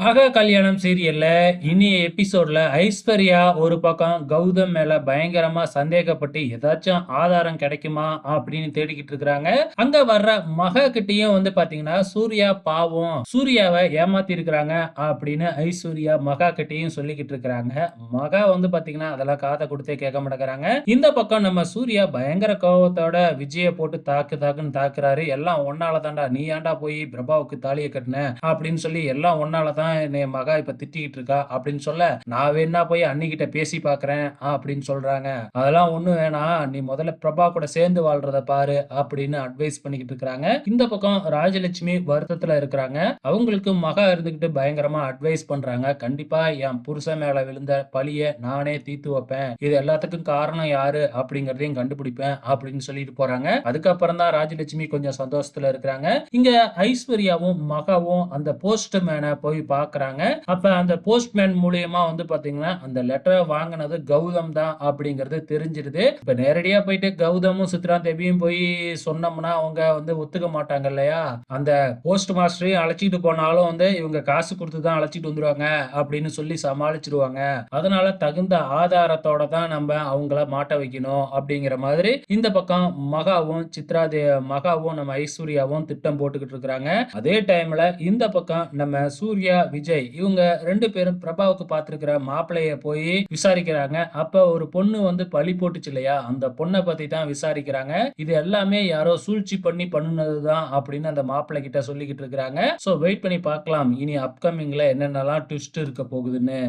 ஆகா கல்யாணம் சீரியல்ல இனிய எபிசோட்ல ஐஸ்வர்யா ஒரு பக்கம் கௌதம் மேல பயங்கரமா சந்தேகப்பட்டு ஏதாச்சும் ஆதாரம் கிடைக்குமா அப்படின்னு தேடிக்கிட்டு இருக்கிறாங்க. அங்க வர்ற மக கிட்டயும் பாத்தீங்கன்னா சூர்யா பாவம் சூர்யாவை ஏமாத்தி இருக்கிறாங்க அப்படின்னு ஐஸ்வர்யா மகா கிட்டயும் சொல்லிக்கிட்டு இருக்கிறாங்க. மகா பாத்தீங்கன்னா அதெல்லாம் காதை கொடுத்தே கேட்க மாட்டேங்கிறாங்க. இந்த பக்கம் நம்ம சூர்யா பயங்கர கோபத்தோட விஜய போட்டு தாக்கு தாக்குன்னு தாக்குறாரு. எல்லாம் ஒன்னால தாண்டா, நீ ஏன்டா போய் பிரபாவுக்கு தாலியை கட்டின அப்படின்னு சொல்லி எல்லாம் ஒன்னால தான் என்னைய மகா இப்ப திட்டிக்கிட்டு இருக்கா அப்படின்னு சொல்ல, நான் வேணா போய் அண்ணிகிட்ட பேசி பாக்குறேன் அப்படின்னு சொல்றாங்க. அதெல்லாம் ஒண்ணும் வேணாம், நீ முதல்ல பிரபா கூட சேர்ந்து வாழ்றத பாரு அப்படின்னு அட்வைஸ் பண்ணிக்கிட்டு இருக்காங்க. இந்த பக்கம் ராஜலட்சுமி வருத்தத்துல இருக்கிறாங்க. அவங்களுக்கு மகா இருந்துகிட்டு பயங்கரமா அட்வைஸ் பண்றாங்க. கண்டிப்பா என் புருஷன் மேல விழுந்த பழிய நானே தீர்த்து வைப்பேன், இது எல்லாத்துக்கும் காரணம் யாரு அப்படிங்கறதையும் கண்டுபிடிப்பேன் அப்படின்னு சொல்லிட்டு போறாங்க. அதுக்கப்புறம் தான் ராஜலட்சுமி கொஞ்சம் சந்தோஷத்துல இருக்கிறாங்க. இங்க ஐஸ்வர்யாவும் மகாவும் அந்த போஸ்ட்மேனை போய் பாக்குறாங்க. அப்ப அந்த போஸ்ட்மேன் மூலியமா பாத்தீங்கன்னா அந்த லெட்டரை வாங்கினது கௌதம் தான் அப்படிங்கிறது தெரிஞ்சிருது. இப்ப நேரடியா போயிட்டு கௌதமும் சித்ரா தேவியும் போய் சொன்னோம்னா அவங்க ஒத்துக்க மாட்டாங்க இல்லையா? அந்த போஸ்ட் மாஸ்டரையும் அழைச்சிட்டு போனாலும் இவங்க காசு கொடுத்து தான் அழைச்சிட்டு வந்துருவாங்க அப்படின்னு சொல்லி சமாளிச்சிருவாங்க. அதனால தகுந்த ஆதாரத்தோட தான் நம்ம அவங்கள மாட்ட வைக்கணும் அப்படிங்கிற மாதிரி இந்த பக்கம் மகாவும் நம்ம ஐஸ்வர்யாவும் திட்டம் போட்டுக்கிட்டு இருக்கிறாங்க. அதே டைம்ல இந்த பக்கம் நம்ம சூர்யா விஜய் இவங்க ரெண்டு பேரும் பிரபாவுக்கு பார்த்திருக்கிற மாப்பிளைய போய் விசாரிக்கிறாங்க. அப்ப ஒரு பொண்ணு பழி போட்டுச்சு இல்லையா, அந்த பொண்ணை பத்தி தான் விசாரிக்கிறாங்க. இது எல்லாமே யாரோ சூழ்ச்சி பண்ணி பண்ணுனதுதான் அப்படின்னு அந்த மாப்பிள்ளை கிட்ட சொல்லிக்கிட்டு இருக்கிறாங்க. சோ வெயிட் பண்ணி பார்க்கலாம் இனி அப்கமிங்ல என்னென்னலாம் ட்விஸ்ட் இருக்க போகுதுன்னு.